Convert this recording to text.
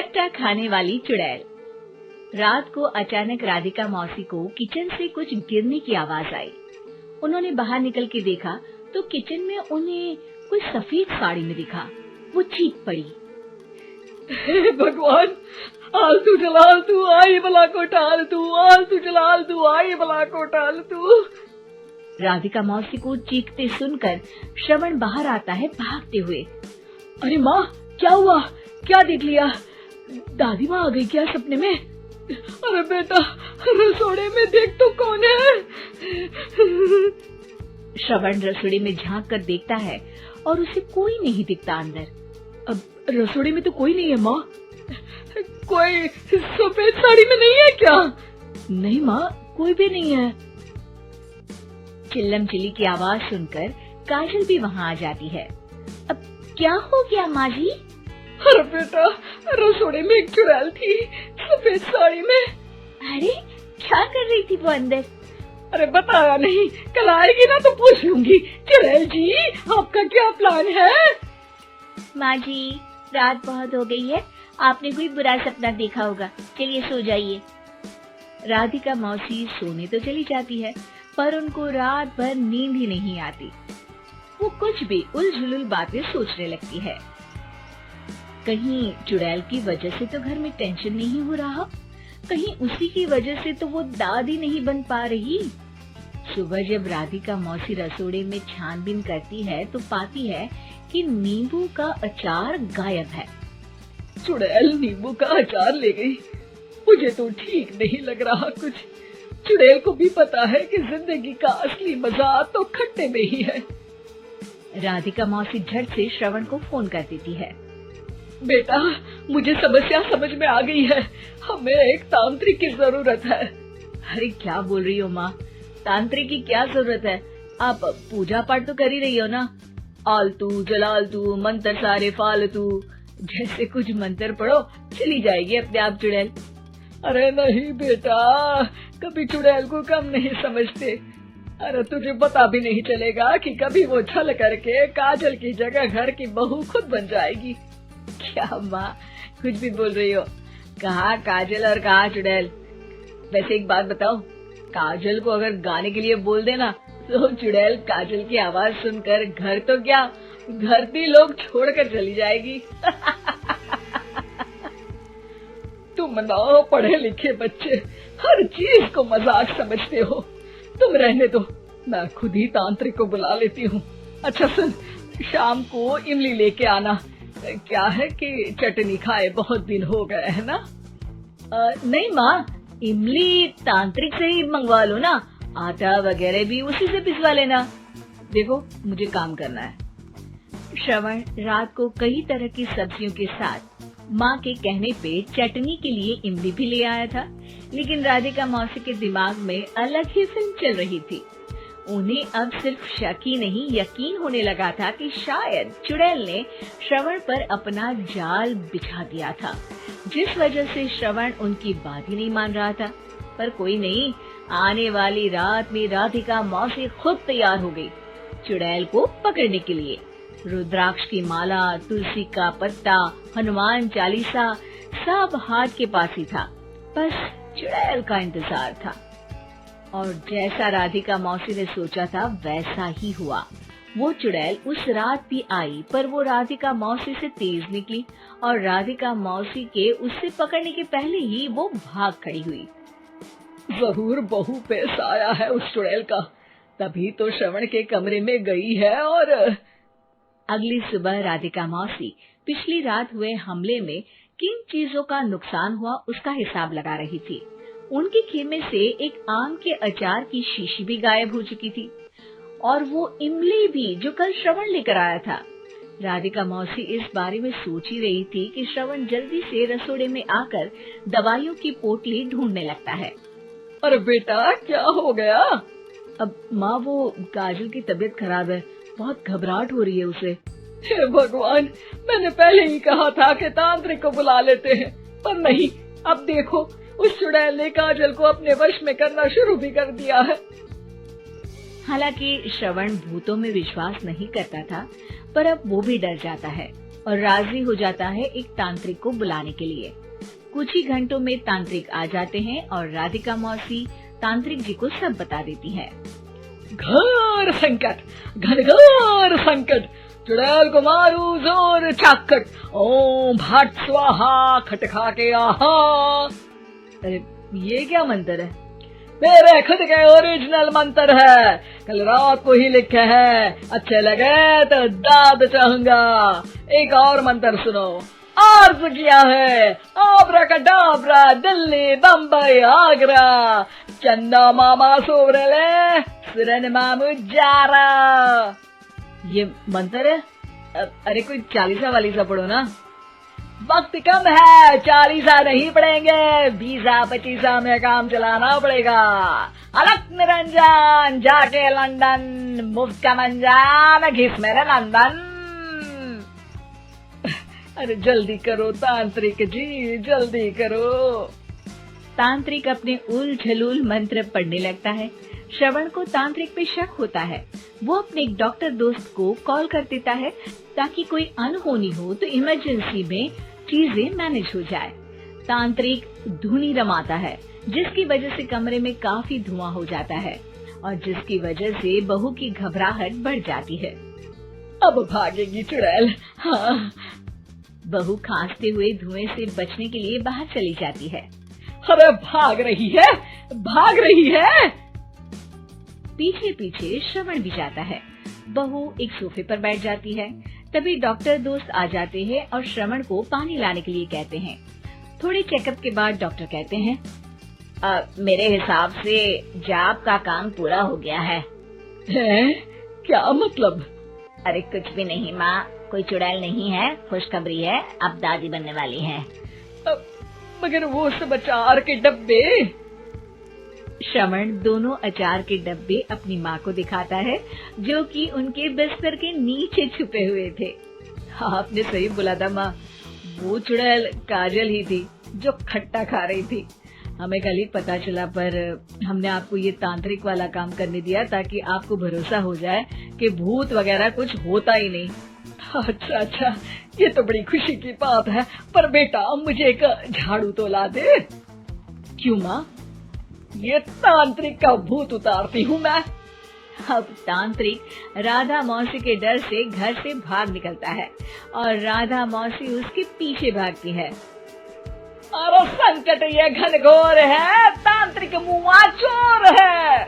खट्टा खाने वाली चुड़ैल। रात को अचानक राधिका मौसी को किचन से कुछ गिरने की आवाज आई। उन्होंने बाहर निकल के देखा तो किचन में उन्हें कोई सफेद साड़ी में दिखा। वो चीख पड़ी, हे भगवान, आलतू जलाल तू आई बला को टाल तू, आलतू जलाल तू आई बला को टाल तू। राधिका मौसी को चीखते सुनकर श्रवण बाहर आता है भागते हुए। अरे माँ, क्या हुआ? क्या देख लिया? दादी माँ आ गई क्या सपने में? अरे बेटा, रसोड़े में देख तो कौन है? श्रवण रसोड़े में झांक कर देखता है और उसे कोई नहीं दिखता अंदर। अब रसोड़े में तो कोई नहीं है माँ। कोई सफेद साड़ी में नहीं है क्या? नहीं माँ, कोई भी नहीं है। चिल्लम चिल्ली की आवाज सुनकर काजल भी वहाँ आ जाती है। अब क्या हो गया माँ जी? अरे बेटा, रसोड़े में एक चुड़ैल थी सफेद साड़ी में। अरे क्या कर रही थी वो अंदर? अरे बताया नहीं, कल आएगी ना तो पूछ लूंगी। चुड़ैल जी, आपका क्या प्लान है? माँ जी, रात बहुत हो गई है, आपने कोई बुरा सपना देखा होगा, चलिए सो जाइए। राधिका मौसी सोने तो चली जाती है पर उनको रात भर नींद ही नहीं आती। वो कुछ भी उलझुल बातें सोचने लगती है। कहीं चुड़ैल की वजह से तो घर में टेंशन नहीं हो रहा, कहीं उसी की वजह से तो वो दादी नहीं बन पा रही। सुबह जब राधिका मौसी रसोड़े में छानबीन करती है तो पाती है कि नींबू का अचार गायब है। चुड़ैल नींबू का अचार ले गई, मुझे तो ठीक नहीं लग रहा कुछ। चुड़ैल को भी पता है कि जिंदगी का असली मजा तो खट्टे में ही है। राधिका मौसी झट से श्रवण को फोन कर देती है। बेटा, मुझे समस्या समझ में आ गई है, हमें एक तांत्रिक की जरूरत है। अरे क्या बोल रही हो माँ, तांत्रिक की क्या जरूरत है? आप पूजा पाठ तो कर ही रही हो ना। आलतू जलालतू मंत्र सारे फालतू जैसे कुछ मंत्र पढ़ो, चली जाएगी अपने आप चुड़ैल। अरे नहीं बेटा, कभी चुड़ैल को कम नहीं समझते। अरे तुझे पता भी नहीं चलेगा कि कभी वो छल करके काजल की जगह घर की बहू खुद बन जाएगी। क्या माँ, कुछ भी बोल रही हो? कहाँ काजल और कहाँ चुड़ैल? वैसे एक बात बताओ, काजल को अगर गाने के लिए बोल देना तो चुड़ैल काजल की आवाज सुनकर घर तो क्या धरती लोग छोड़कर चली जाएगी। तुम ना पढ़े लिखे बच्चे हर चीज को मजाक समझते हो। तुम रहने दो, मैं खुद ही तांत्रिक को बुला लेती हूँ। अच्छा सुन, शाम को इमली लेके आना। क्या है कि चटनी खाए बहुत दिन हो गए है ना? नहीं माँ, इमली तांत्रिक से ही मंगवा लो ना, आटा वगैरह भी उसी से पिसवा लेना। देखो मुझे काम करना है। श्रवण रात को कई तरह की सब्जियों के साथ माँ के कहने पे चटनी के लिए इमली भी ले आया था, लेकिन राधिका मौसी के दिमाग में अलग ही फिल्म चल रही थी। उन्हें अब सिर्फ शक ही नहीं यकीन होने लगा था कि शायद चुड़ैल ने श्रवण पर अपना जाल बिछा दिया था, जिस वजह से श्रवण उनकी बात ही नहीं मान रहा था। पर कोई नहीं, आने वाली रात में राधिका मौसी खुद तैयार हो गई चुड़ैल को पकड़ने के लिए। रुद्राक्ष की माला, तुलसी का पत्ता, हनुमान चालीसा सब हाथ के पास ही था, बस चुड़ैल का इंतजार था। और जैसा राधिका मौसी ने सोचा था वैसा ही हुआ। वो चुड़ैल उस रात भी आई, पर वो राधिका मौसी से तेज निकली और राधिका मौसी के उससे पकड़ने के पहले ही वो भाग खड़ी हुई। जरूर बहू पे साया है उस चुड़ैल का, तभी तो श्रवण के कमरे में गई है। और अगली सुबह राधिका मौसी पिछली रात हुए हमले में किन चीजों का नुकसान हुआ उसका हिसाब लगा रही थी। उनके खेमे से एक आम के अचार की शीशी भी गायब हो चुकी थी और वो इमली भी जो कल श्रवण लेकर आया था। राधिका मौसी इस बारे में सोच ही रही थी कि श्रवण जल्दी से रसोड़े में आकर दवाइयों की पोटली ढूंढने लगता है। अरे बेटा, क्या हो गया? अब माँ, वो काजल की तबीयत खराब है, बहुत घबराहट हो रही है उसे। हे भगवान, मैंने पहले ही कहा था कि तांत्रिक को बुला लेते हैं, पर नहीं। अब देखो, उस चुड़ैल ने काजल को अपने वश में करना शुरू भी कर दिया है। हालांकि श्रवण भूतों में विश्वास नहीं करता था, पर अब वो भी डर जाता है। और राजी हो जाता है एक तांत्रिक को बुलाने के लिए। कुछ ही घंटों में तांत्रिक आ जाते हैं और राधिका मौसी तांत्रिक जी को सब बता देती है। घोर संकट, घनघोर संकट, चुड़ैल को मारू जोर चाकट, ओम भट स्वाहा खटखा के आहा। अरे ये क्या मंत्र है? मेरे खुद के ओरिजिनल मंत्र है, कल रात को ही लिखे हैं, अच्छे लगे तो दाद चाहूंगा। एक और मंत्र सुनो। अर्ज किया है आब्राकडाब्रा, दिल्ली बम्बई आगरा, चंदा मामा सोबरले सुरन मामू जारा। ये मंत्र है? अरे कोई 40 वालीसा पढ़ो ना। वक्त कम है, 40 नहीं पड़ेंगे, 20-25 में काम चलाना पड़ेगा। अलग निरंजन जाके लंदन, मुफ्त का मंजान घिस मेरे लंदन। अरे जल्दी करो तांत्रिक जी, जल्दी करो। तांत्रिक अपने उल झलूल मंत्र पढ़ने लगता है। श्रवण को तांत्रिक पे शक होता है। वो अपने एक डॉक्टर दोस्त को कॉल कर देता है ताकि कोई अनहोनी हो तो इमरजेंसी में चीजें मैनेज हो जाए। तांत्रिक धुनी रमाता है, जिसकी वजह से कमरे में काफी धुआं हो जाता है और जिसकी वजह से बहू की घबराहट बढ़ जाती है। अब भागेगी चुड़ैल। हाँ। बहू खांसते हुए धुएं से बचने के लिए बाहर चली जाती है। अरे भाग रही है, भाग रही है। पीछे पीछे श्रवण भी जाता है। बहू एक सोफे पर बैठ जाती है। तभी डॉक्टर दोस्त आ जाते हैं और श्रवण को पानी लाने के लिए कहते हैं। थोड़े चेकअप के बाद डॉक्टर कहते हैं, मेरे हिसाब से जाप का काम पूरा हो गया है। क्या मतलब? अरे कुछ भी नहीं माँ, कोई चुड़ैल नहीं है, खुशखबरी है, अब दादी बनने वाली है। मगर वो सब अचार के डब्बे। श्रवण दोनों अचार के डब्बे अपनी माँ को दिखाता है, जो कि उनके बिस्तर के नीचे छुपे हुए थे। आपने सही बोला था माँ, वो चुड़ैल काजल ही थी जो खट्टा खा रही थी। हमें कल ही पता चला, पर हमने आपको ये तांत्रिक वाला काम करने दिया ताकि आपको भरोसा हो जाए कि भूत वगैरह कुछ होता ही नहीं। अच्छा अच्छा, ये तो बड़ी खुशी की बात है, पर बेटा मुझे एक झाड़ू तो ला दे। क्यों माँ? ये तांत्रिक का भूत उतारती हूँ मैं। अब तांत्रिक राधा मौसी के डर से घर से भाग निकलता है और राधा मौसी उसके पीछे भागती है। अरे संकट ये घनघोर है, तांत्रिक मुआ चोर है।